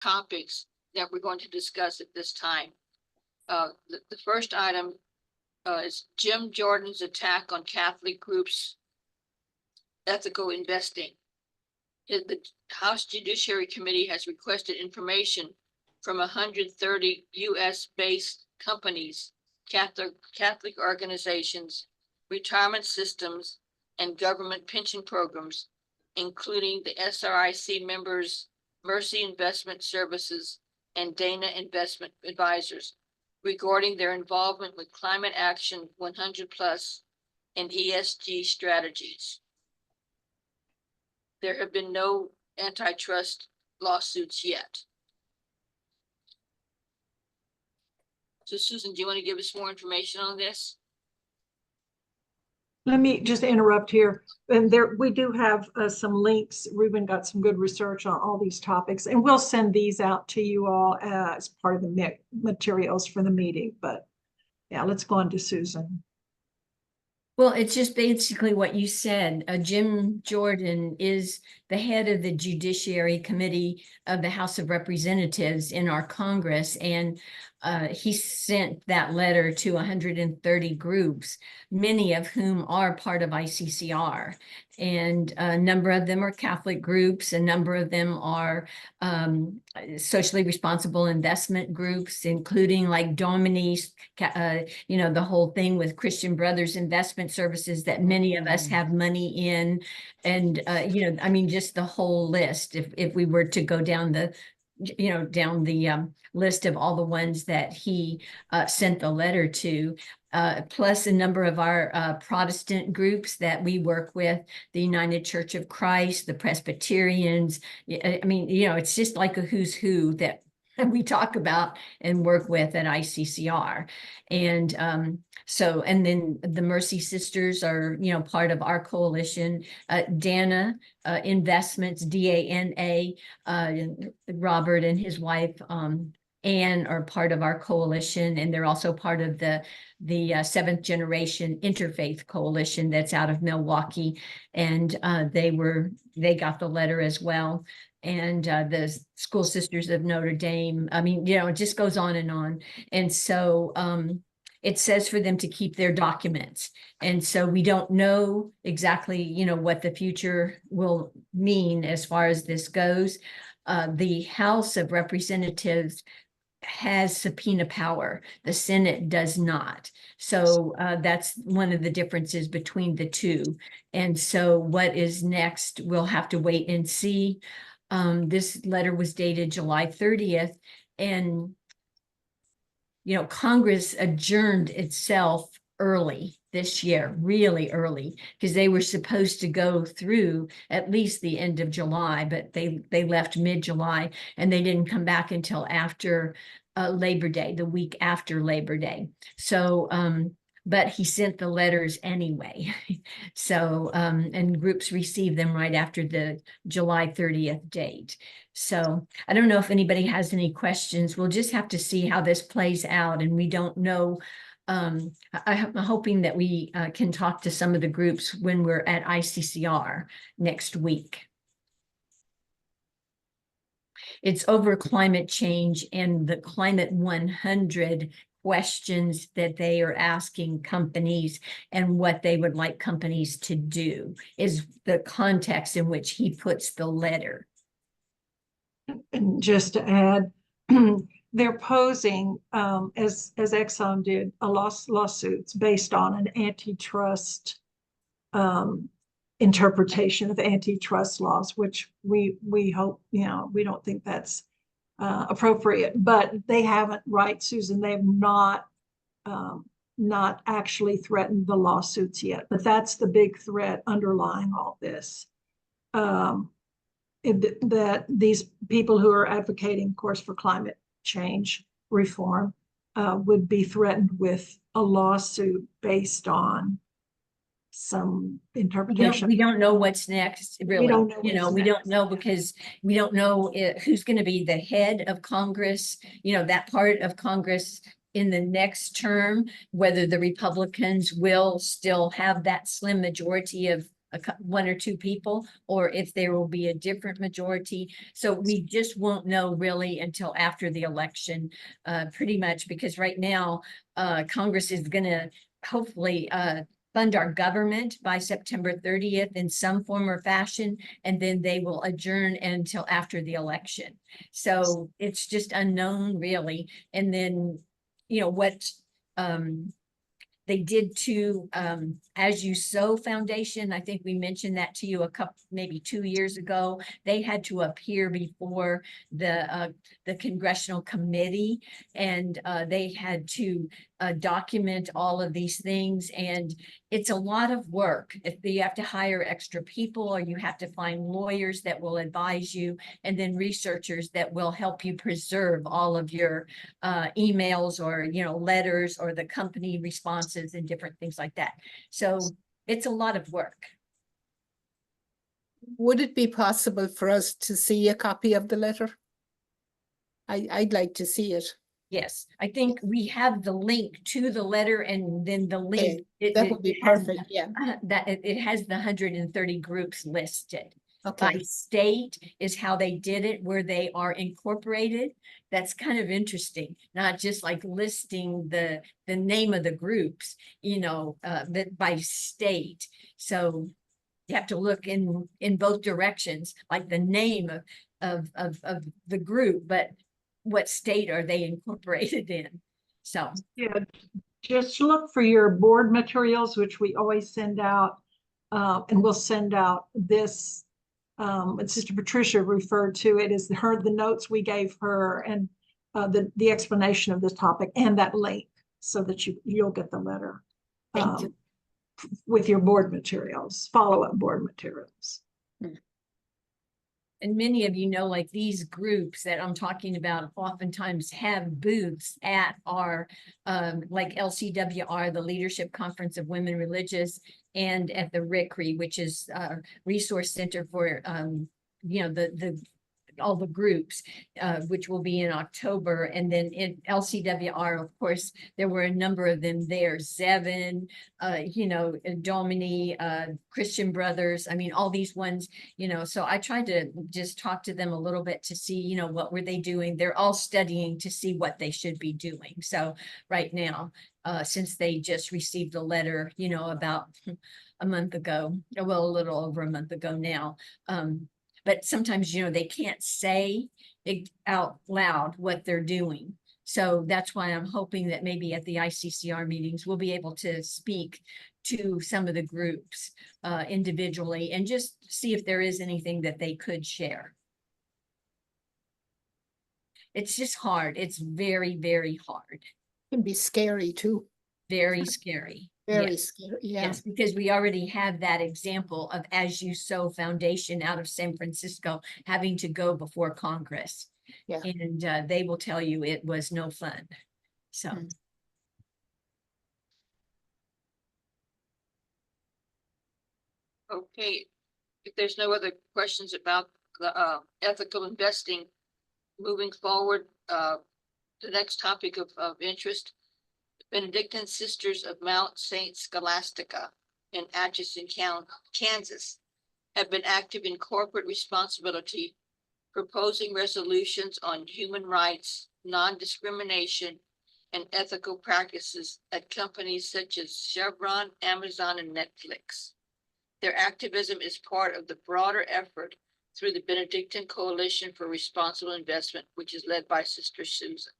topics that we're going to discuss at this time. The first item is Jim Jordan's attack on Catholic groups' ethical investing. The House Judiciary Committee has requested information from 130 US-based companies, Catholic organizations, retirement systems, and government pension programs, including the SRIC members, Mercy Investment Services, and Dana Investment Advisors, regarding their involvement with Climate Action 100+ and ESG strategies. There have been no antitrust lawsuits yet. So Susan, do you want to give us more information on this? Let me just interrupt here. And we do have some links. Ruben got some good research on all these topics, and we'll send these out to you all as part of the materials for the meeting. But yeah, let's go on to Susan. Well, it's just basically what you said. Jim Jordan is the head of the Judiciary Committee of the House of Representatives in our Congress, and he sent that letter to 130 groups, many of whom are part of ICCR. And a number of them are Catholic groups, a number of them are socially responsible investment groups, including like Domini's, the whole thing with Christian Brothers Investment Services that many of us have money in. And, I mean, just the whole list, if we were to go down the list of all the ones that he sent the letter to, plus a number of our Protestant groups that we work with, the United Church of Christ, the Presbyterians. I mean, it's just like a who's who that we talk about and work with at ICCR. And and then the Mercy Sisters are, part of our coalition. Dana Investments, DANA, Robert and his wife, Anne, are part of our coalition, and they're also part of the Seventh Generation Interfaith Coalition that's out of Milwaukee, and they got the letter as well. And the School Sisters of Notre Dame. I mean, it just goes on. And so it says for them to keep their documents. And so we don't know exactly, what the future will mean as far as this goes. The House of Representatives has subpoena power. The Senate does not. So that's one of the differences between the two. And so what is next, we'll have to wait and see. This letter was dated July 30th, and Congress adjourned itself early this year, really early, because they were supposed to go through at least the end of July, but they left mid-July, and they didn't come back until after Labor Day, the week after Labor Day. So but he sent the letters anyway. So, and groups received them right after the July 30th date. So I don't know if anybody has any questions. We'll just have to see how this plays out. And we don't know. I'm hoping that we can talk to some of the groups when we're at ICCR next week. It's over climate change and the Climate 100 questions that they are asking companies and what they would like companies to do is the context in which he puts the letter. And just to add, they're posing, as Exxon did, lawsuits based on an antitrust interpretation of antitrust laws, which we hope, we don't think that's appropriate, but they haven't, right, Susan? They have not actually threatened the lawsuits yet, but that's the big threat underlying all this. That these people who are advocating, of course, for climate change reform would be threatened with a lawsuit based on some interpretation. We don't know what's next, really. We don't know we don't know because we don't know who's going to be the head of Congress, that part of Congress in the next term, whether the Republicans will still have that slim majority of one or two people, or if there will be a different majority. So we just won't know really until after the election, pretty much, because right now, Congress is gonna hopefully fund our government by September 30th in some form or fashion, and then they will adjourn until after the election. So it's just unknown really. And then, you know, what they did to As You Sow Foundation. I think we mentioned that to you a couple, maybe 2 years ago. They had to appear before the congressional committee, and they had to document all of these things. And it's a lot of work. If you have to hire extra people, or you have to find lawyers that will advise you, and then researchers that will help you preserve all of your emails, or, you know, letters, or the company responses and different things like that. So it's a lot of work. Would it be possible for us to see a copy of the letter? I'd like to see it. Yes, I think we have the link to the letter, and then the link. That would be perfect, yeah. That it has the 130 groups listed. Okay, By state is how they did it, where they are incorporated. That's kind of interesting, not just like listing the name of the groups, you know, but by state. So you have to look in both directions, like the name of the group, but what state are they incorporated in? So Yeah, just look for your board materials, which we always send out, and we'll send out this. And Sister Patricia referred to it as the notes we gave her, and the explanation of this topic, and that link, so that you'll get the letter thank you. with your board materials, follow-up board materials. And many of you know, like these groups that I'm talking about oftentimes have booths at our, like LCWR, the Leadership Conference of Women Religious, and at the RICRI, which is a resource center for, you know, all the groups, which will be in October. And then in LCWR, of course, there were a number of them there. Zevin, you know, Domini, Christian Brothers. I mean, all these ones, you know, so I tried to just talk to them a little bit to see, you know, what were they doing? They're all studying to see what they should be doing. So right now, since they just received a letter, you know, about a month ago, well, a little over a month ago now, but sometimes, you know, they can't say it out loud what they're doing. So that's why I'm hoping that maybe at the ICCR meetings, we'll be able to speak to some of the groups individually, and just see if there is anything that they could share. It's just hard. It's very, very hard. it can be scary too. Very scary. Very Yes. scary, yeah. Yes, because we already have that example of As You Sow Foundation out of San Francisco having to go before Congress. Yeah. And they will tell you it was no fun. So. Mm. Okay, if there's no other questions about the ethical investing, moving forward, the next topic of interest, Benedictine Sisters of Mount Saint Scholastica in Atchison County, Kansas, have been active in corporate responsibility, proposing resolutions on human rights, non-discrimination, and ethical practices at companies such as Chevron, Amazon, and Netflix. Their activism is part of the broader effort through the Benedictine Coalition for Responsible Investment, which is led by Sister Susan.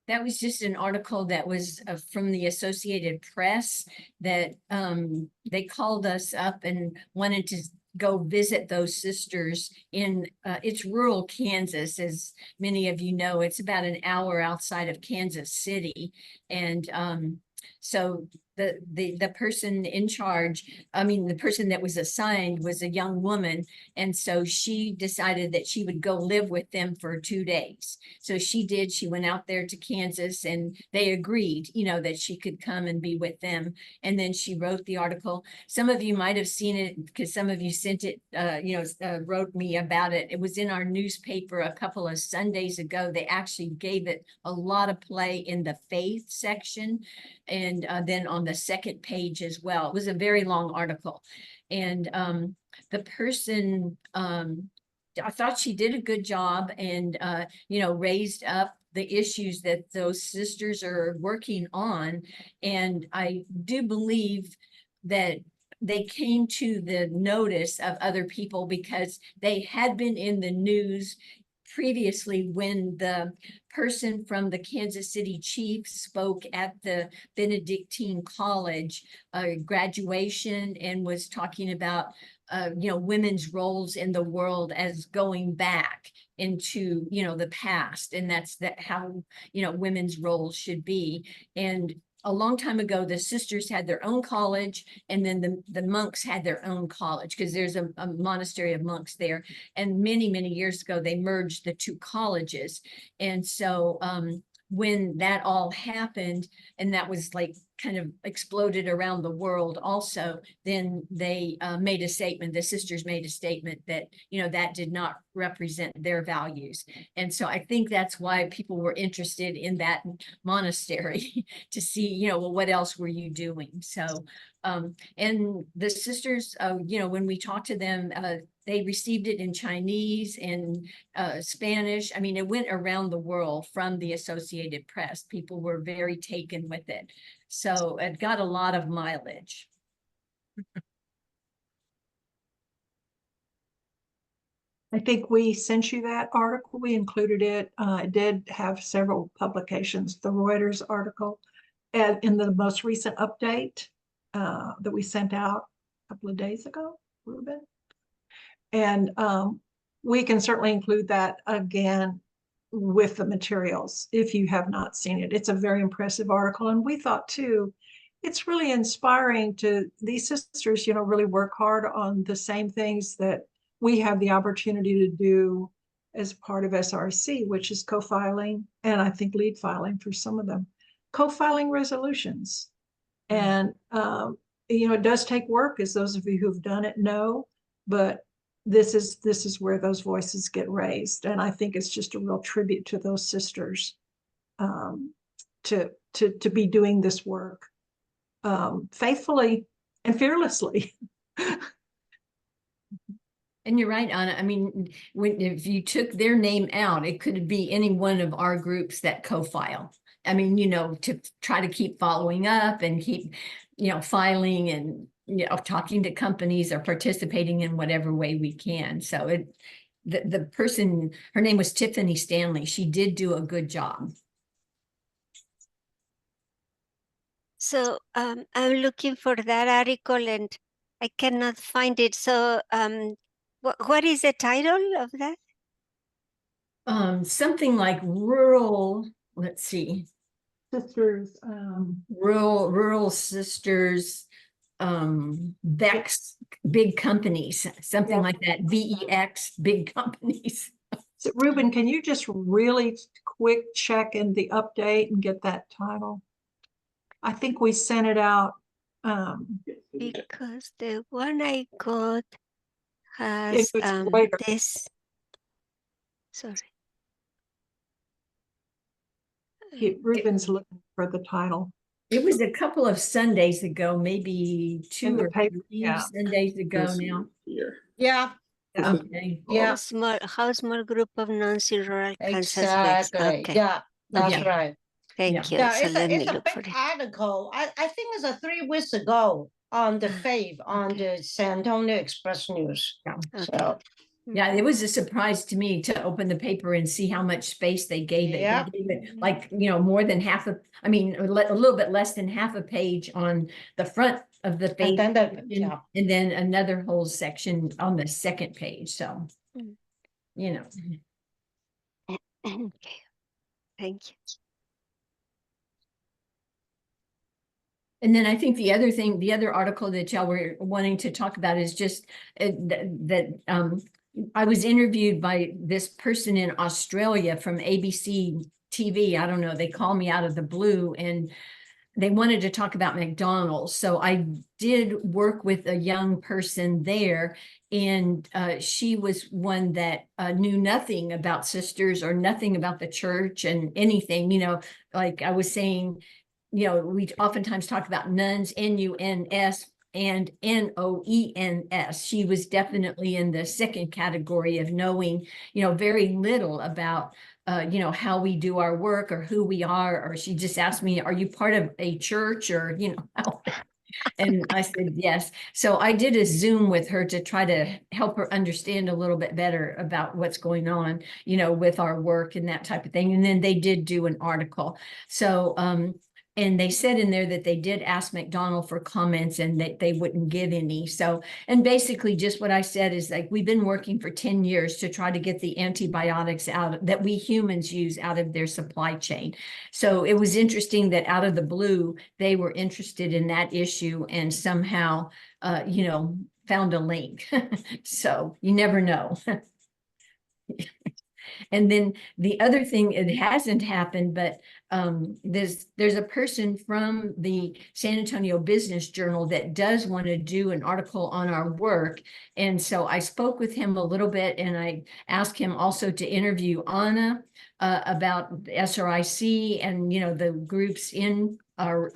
That was just an article that was from the Associated Press that they called us up and wanted to go visit those sisters in it's rural Kansas. As many of you know, it's about an hour outside of Kansas City. And so the person in charge, I mean, the person that was assigned was a young woman. And so she decided that she would go live with them for 2 days. So she did, she went out there to Kansas and they agreed, you know, that she could come and be with them. And then she wrote the article. Some of you might have seen it because some of you sent it, wrote me about it. It was in our newspaper a couple of Sundays ago. They actually gave it a lot of play in the faith section and then on the second page as well. It was a very long article. And the person, I thought she did a good job and, raised up the issues that those sisters are working on. And I do believe that they came to the notice of other people because they had been in the news previously when the person from the Kansas City Chiefs spoke at the Benedictine College graduation and was talking about women's roles in the world as going back into the past, and that's how women's roles should be. And a long time ago, the sisters had their own college, and then the monks had their own college because there's a monastery of monks there. And many, many years ago, they merged the two colleges. And so when that all happened, and that was like kind of exploded around the world also, then they made a statement, the sisters made a statement that, that did not represent their values. And so I think that's why people were interested in that monastery to see, well, what else were you doing? So, and the sisters, when we talked to them, they received it in Chinese and Spanish. I mean, it went around the world from the Associated Press. People were very taken with it. So it got a lot of mileage. I think we sent you that article. We included it. It did have several publications, the Reuters article, and in the most recent update that we sent out a couple of days ago, Ruben. And we can certainly include that again with the materials if you have not seen it. It's a very impressive article. And we thought too, it's really inspiring to these sisters, really work hard on the same things that we have the opportunity to do as part of SRC, which is co-filing, and I think lead filing for some of them, co-filing resolutions. And, it does take work, as those of you who've done it know, but this is where those voices get raised. And I think it's just a real tribute to those sisters to be doing this work faithfully and fearlessly. And you're right, Anna. I mean, if you took their name out, it could be any one of our groups that co-file. I mean, to try to keep following up and keep, filing and, talking to companies or participating in whatever way we can. So the person, her name was Tiffany Stanley. She did do a good job. So I'm looking for that article and I cannot find it. So what is the title of that? Something like rural, let's see. Sisters. Rural sisters, VEX, big companies, something like that, VEX, big companies. So Ruben, can you just really quick check in the update and get that title? I think we sent it out. Because the one I got has this. Sorry. Ruben's looking for the title. It was a couple of Sundays ago, maybe 2 or 3 Sundays ago now. Yeah. Okay. Yeah. How small group of non-rural Kansas. Exactly. Okay. Yeah, that's right. Thank you. Yeah, So let me it's a look for big it. article. I think it's a 3 weeks ago on the FAVE, on the San Antonio Express News. So Yeah, it was a surprise to me to open the paper and see how much space they gave it. Yep. They gave it like, more than half a little bit less than half a page on the front of the page. and then And then another whole section on the second page. So, Okay. Thank you. And then I think the other thing, the other article that y'all were wanting to talk about is just that I was interviewed by this person in Australia from ABC TV. I don't know, they called me out of the blue and they wanted to talk about McDonald's. So I did work with a young person there, and she was one that knew nothing about sisters or nothing about the church and anything, you know, like I was saying, you know, we oftentimes talk about nuns, N-U-N-S and N-O-E-N-S. She was definitely in the second category of knowing, you know, very little about you know, how we do our work or who we are, or she just asked me, are you part of a church, or, you know, how? And I said, yes. So I did a Zoom with her to try to help her understand a little bit better about what's going on, you know, with our work and that type of thing. And then they did do an article. So, and they said in there that they did ask McDonald for comments and that they wouldn't give any. So, and basically just what I said is like, we've been working for 10 years to try to get the antibiotics out that we humans use out of their supply chain. So it was interesting that out of the blue, they were interested in that issue and somehow, you know, found a link. So you never know. And then the other thing, it hasn't happened, but there's a person from the San Antonio Business Journal that does want to do an article on our work. And so I spoke with him a little bit, and I asked him also to interview Anna about SRIC and, you know, the groups in our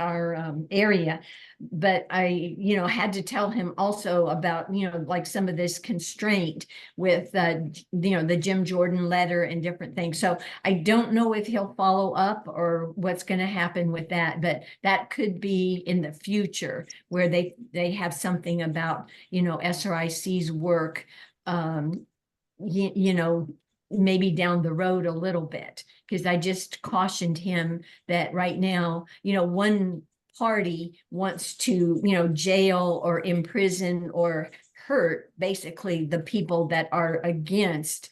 area. But I, you know, had to tell him also about, you know, like some of this constraint with, you know, the Jim Jordan letter and different things. So I don't know if he'll follow up or what's going to happen with that, but that could be in the future where they have something about, you know, SRIC's work, you know, maybe down the road a little bit, because I just cautioned him that right now, you know, one party wants to, you know, jail or imprison or hurt basically the people that are against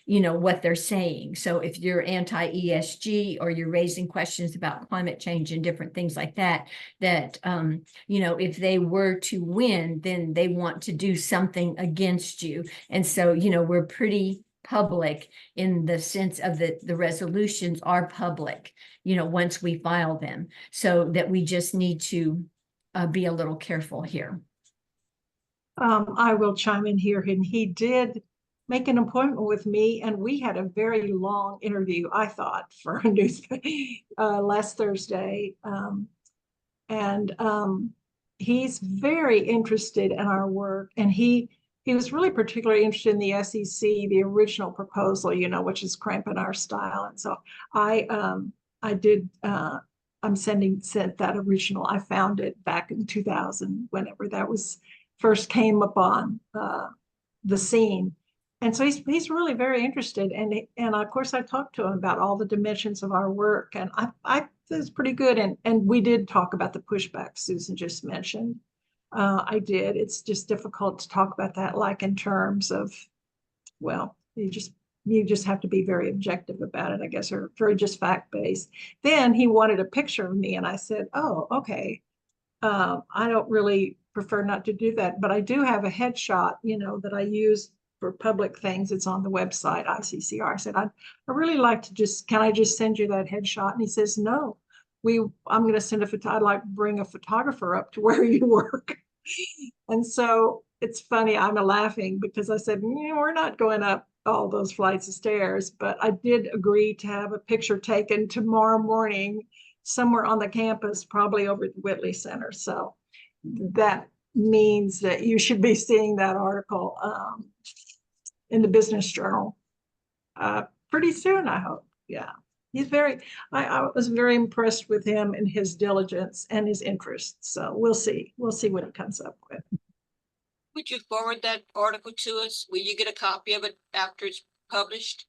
you know, what they're saying. So if you're anti-ESG or you're raising questions about climate change and different things like that, you know, if they were to win, then they want to do something against you. And so, you know, we're pretty public in the sense of the resolutions are public, you know, once we file them, so that we just need to be a little careful here. I will chime in here, and he did make an appointment with me, and we had a very long interview, I thought, for a news last Thursday. He's very interested in our work, and he was really particularly interested in the SEC, the original proposal, you know, which is cramping our style. And so I'm sent that original. I found it back in 2000, whenever that was first came upon the scene. And so he's really very interested. And of course I talked to him about all the dimensions of our work, and I it's pretty good. And we did talk about the pushback Susan just mentioned. I did. It's just difficult to talk about that, like in terms of, well, you just have to be very objective about it, I guess, or very just fact-based. Then he wanted a picture of me, and I said, oh, okay. I don't really prefer not to do that, but I do have a headshot, you know, that I use for public things. It's on the website, ICCR. I said, I really like to can I just send you that headshot? And he says, no, I'm going to send I'd like to bring a photographer up to where you work. And so it's funny, I'm laughing because I said, we're not going up all those flights of stairs, but I did agree to have a picture taken tomorrow morning somewhere on the campus, probably over at the Whitley Center. So that means that you should be seeing that article in the Business Journal pretty soon, I hope. Yeah, I was very impressed with him and his diligence and his interest. So we'll see what he comes up with. Would you forward that article to us? Will you get a copy of it after it's published?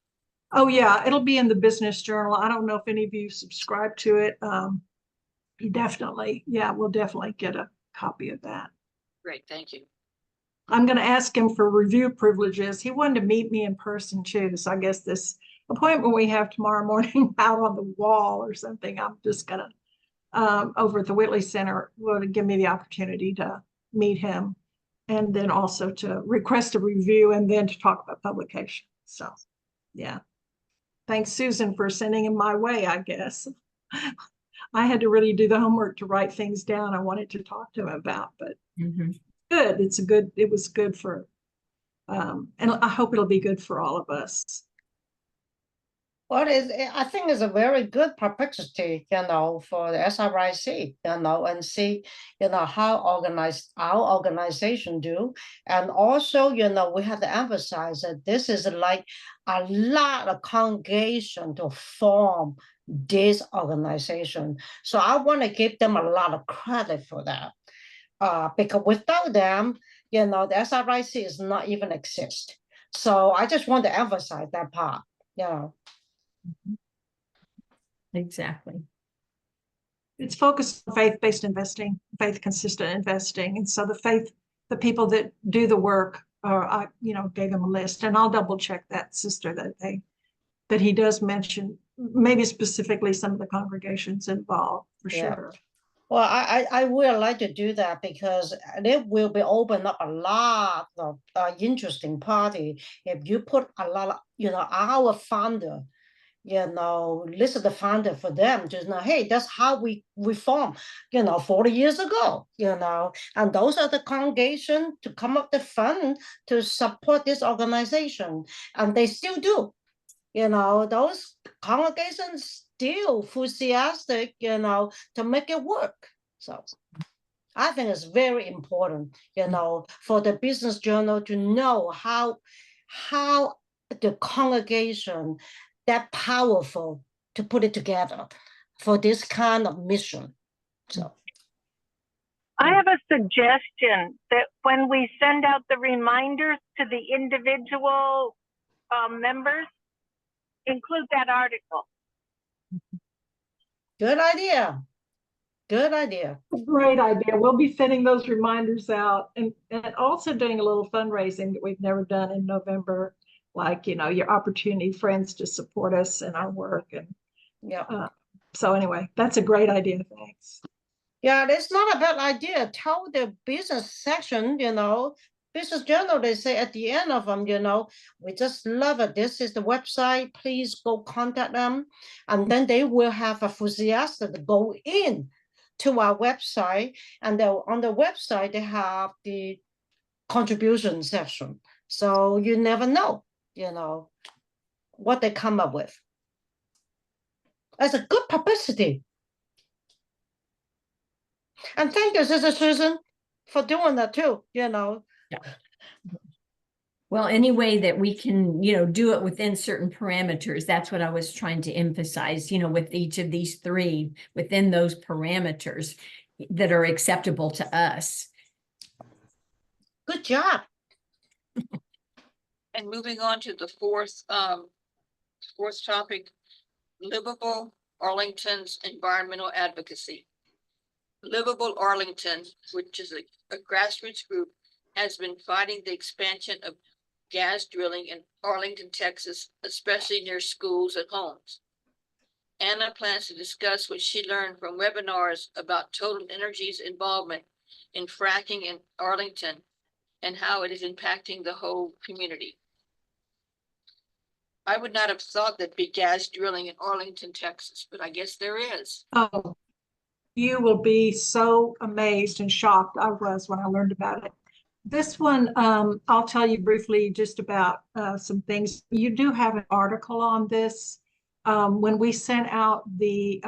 Oh yeah, it'll be in the Business Journal. I don't know if any of you subscribe to it. We'll definitely get a copy of that. Great, thank you. I'm going to ask him for review privileges. He wanted to meet me in person too. So I guess this appointment we have tomorrow morning out on the wall or something, I'm just going to over at the Whitley Center would give me the opportunity to meet him, and then also to request a review and then to talk about publication. So, yeah. Thanks, Susan, for sending him my way, I guess. I had to really do the homework to write things down I wanted to talk to him about, but good. It was good for, and I hope it'll be good for all of us. Well, I think it's a very good publicity, for the SRIC, and see, how organized our organization do. And also, we have to emphasize that this is like a lot of congregation to form this organization. So I want to give them a lot of credit for that. Because without them, the SRIC is not even exist. So I just want to emphasize that part, Exactly. It's focused on faith-based investing, faith-consistent investing. And so the people that do the work, I gave them a list, and I'll double check that, sister, that he does mention, maybe specifically some of the congregations involved, for sure. Well, I would like to do that because it will be open up a lot of interesting party if you put a lot of, our founder, list the founder for them to know, hey, that's how we formed, 40 years ago, and those are the congregation to come up the fund to support this organization. And they still do, those congregations still enthusiastic, to make it work. So I think it's very important, for the business journal to know how the congregation that powerful to put it together for this kind of mission. So I have a suggestion that when we send out the reminders to the individual members, include that article. Good idea. Good idea. Great idea. We'll be sending those reminders out, and also doing a little fundraising that we've never done in November, like, your opportunity friends to support us in our work. And so anyway, that's a great idea. Thanks. Yeah, it's not a bad idea. Tell the business section, business journal, they say at the end of them, we just love it. This is the website. Please go contact them. And then they will have enthusiastic to go in to our website. And on the website, they have the contribution section. So you never know, what they come up with. That's a good publicity. And thank you, Sister Susan, for doing that too, Yeah. Well, any way that we can, do it within certain parameters, that's what I was trying to emphasize, with each of these three, within those parameters that are acceptable to us. Good job. And moving on to the fourth topic, Liveable Arlington's environmental advocacy. Liveable Arlington, which is a grassroots group, has been fighting the expansion of gas drilling in Arlington, Texas, especially near schools and homes. Anna plans to discuss what she learned from webinars about TotalEnergies' involvement in fracking in Arlington and how it is impacting the whole community. I would not have thought there'd be gas drilling in Arlington, Texas, but I guess there is. Oh, you will be so amazed and shocked. I was when I learned about it. This one, I'll tell you briefly just about some things. You do have an article on this. When we sent out the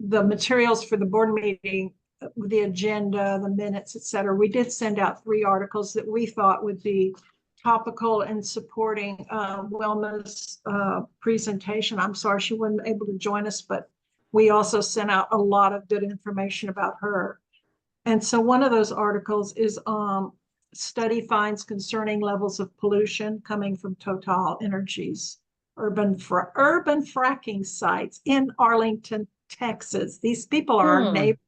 materials for the board meeting, the agenda, the minutes, etc., we did send out 3 articles that we thought would be topical and supporting Wilma's presentation. I'm sorry she wasn't able to join us, but we also sent out a lot of good information about her. And so one of those articles is study finds concerning levels of pollution coming from TotalEnergies urban fracking sites in Arlington, Texas. These people are our neighbors.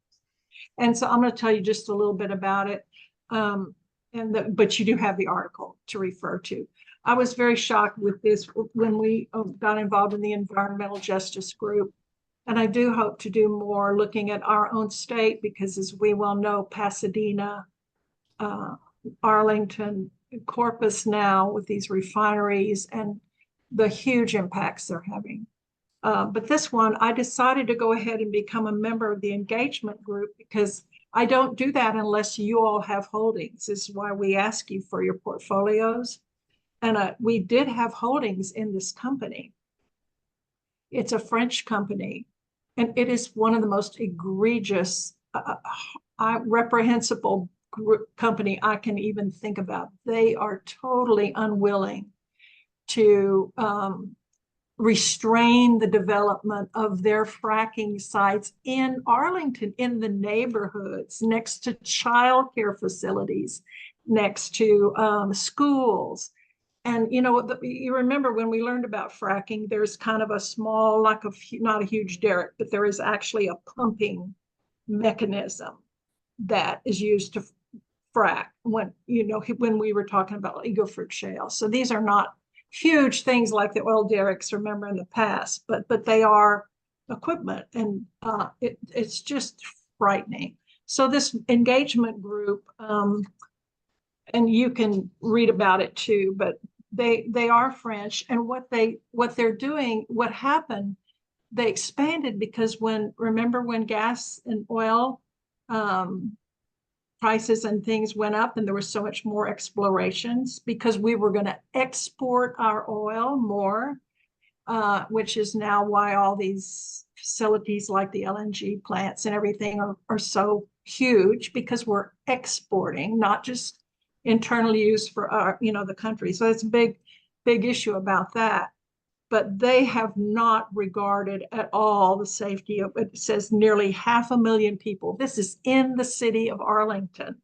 And so I'm going to tell you just a little bit about it. But you do have the article to refer to. I was very shocked with this when we got involved in the environmental justice group. And I do hope to do more looking at our own state, because as we well know, Pasadena, Arlington, Corpus now with these refineries and the huge impacts they're having. But this one, I decided to go ahead and become a member of the engagement group, because I don't do that unless you all have holdings. This is why we ask you for your portfolios. And we did have holdings in this company. It's a French company, and it is one of the most egregious, reprehensible company I can even think about. They are totally unwilling to restrain the development of their fracking sites in Arlington, in the neighborhoods, next to childcare facilities, next to schools. And you remember when we learned about fracking, there's kind of a small, like not a huge derrick, but there is actually a pumping mechanism that is used to frack when we were talking about Eagle Ford Shale. So these are not huge things like the oil derricks, remember, in the past, but they are equipment, and it's just frightening. So this engagement group, and you can read about it too, but they are French, and what they're doing, what happened, they expanded because remember when gas and oil prices and things went up, and there was so much more explorations because we were going to export our oil more, which is now why all these facilities like the LNG plants and everything are so huge, because we're exporting, not just internal use for our, the country. So it's a big issue about that. But they have not regarded at all the safety of it. It says nearly 500,000 people. This is in the city of Arlington,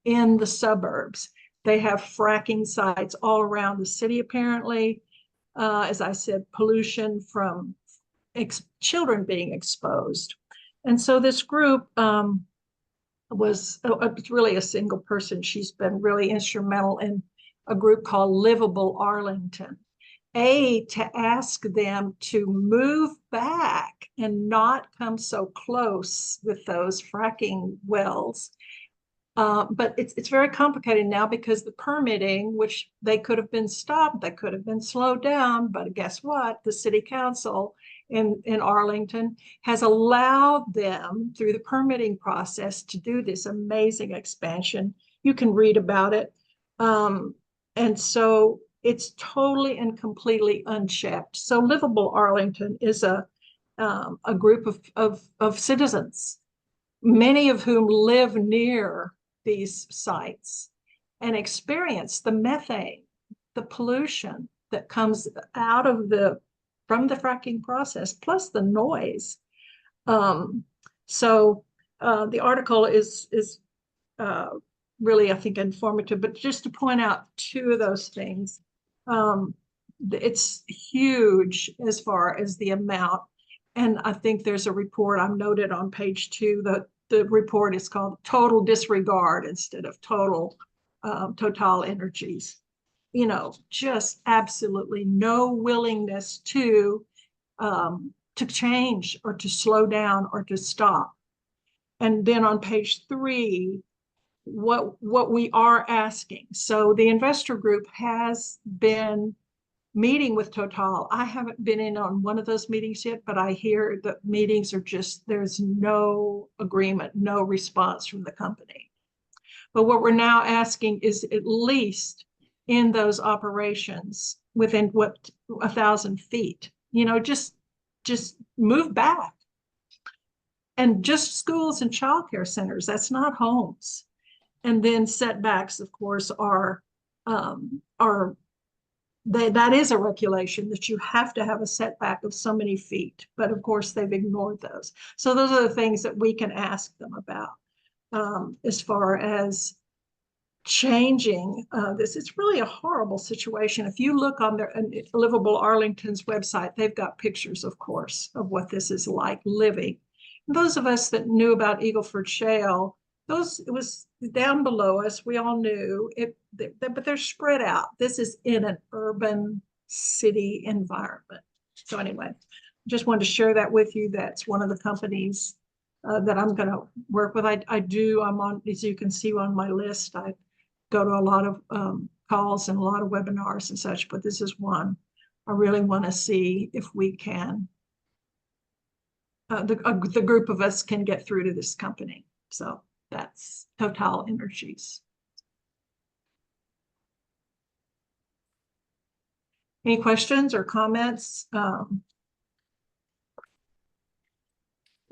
in the suburbs. They have fracking sites all around the city, apparently. As I said, pollution from children being exposed. And so this group it's really a single person. She's been really instrumental in a group called Liveable Arlington. To ask them to move back and not come so close with those fracking wells. But it's very complicated now because the permitting, which they could have been stopped, they could have been slowed down, but guess what? The city council in Arlington has allowed them through the permitting process to do this amazing expansion. You can read about it. And so it's totally and completely unchecked. So Liveable Arlington is a group of citizens, many of whom live near these sites and experience the methane, the pollution that comes out of from the fracking process, plus the noise. So the article is really, I think, informative, but just to point out two of those things. It's huge as far as the amount. And I think there's a report I've noted on page 2 that the report is called Total Disregard instead of TotalEnergies. Just absolutely no willingness to change or to slow down or to stop. And then on page 3, what we are asking. So the investor group has been meeting with Total. I haven't been in on one of those meetings yet, but I hear that meetings are there's no agreement, no response from the company. But what we're now asking is at least in those operations within 1,000 feet, just move back. And just schools and childcare centers, that's not homes. And then setbacks, of course, that is a regulation that you have to have a setback of so many feet. But of course, they've ignored those. So those are the things that we can ask them about as far as changing this. It's really a horrible situation. If you look on their Liveable Arlington's website, they've got pictures, of course, of what this is like living. And those of us that knew about Eagle Ford Shale, it was down below us. We all knew it, but they're spread out. This is in an urban city environment. So anyway, just wanted to share that with you. That's one of the companies that I'm going to work with. I'm on, as you can see on my list, I go to a lot of calls and a lot of webinars and such, but this is one I really want to see if we can, the group of us can get through to this company. So that's TotalEnergies. Any questions or comments?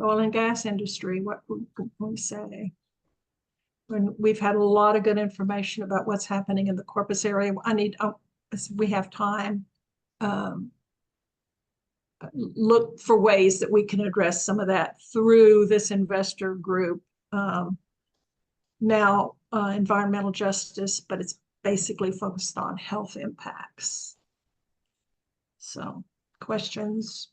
Oil and gas industry, what can we say? When we've had a lot of good information about what's happening in the Corpus area. We have time. Look for ways that we can address some of that through this investor group. Now, environmental justice, but it's basically focused on health impacts. So, questions?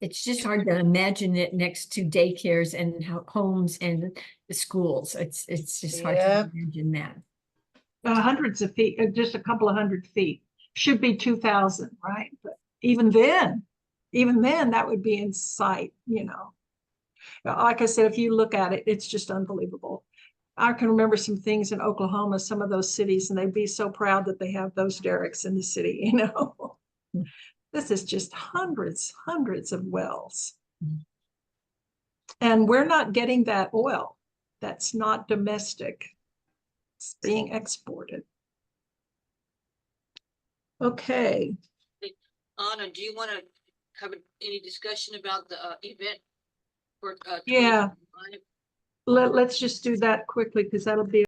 It's just hard to imagine it next to daycares and homes and the schools. It's just hard Yeah. to imagine that. Hundreds of feet, just a couple of 100 feet. Should be 2,000, right? But even then, that would be in sight, you know. Like I said, if you look at it, it's just unbelievable. I can remember some things in Oklahoma, some of those cities, and they'd be so proud that they have those derricks in the city, you know. This is just hundreds of wells. And we're not getting that oil. That's not domestic. It's being exported. Okay. Anna, do you want to have any discussion about the event for Yeah. 2025? Let's just do that quickly because that'll be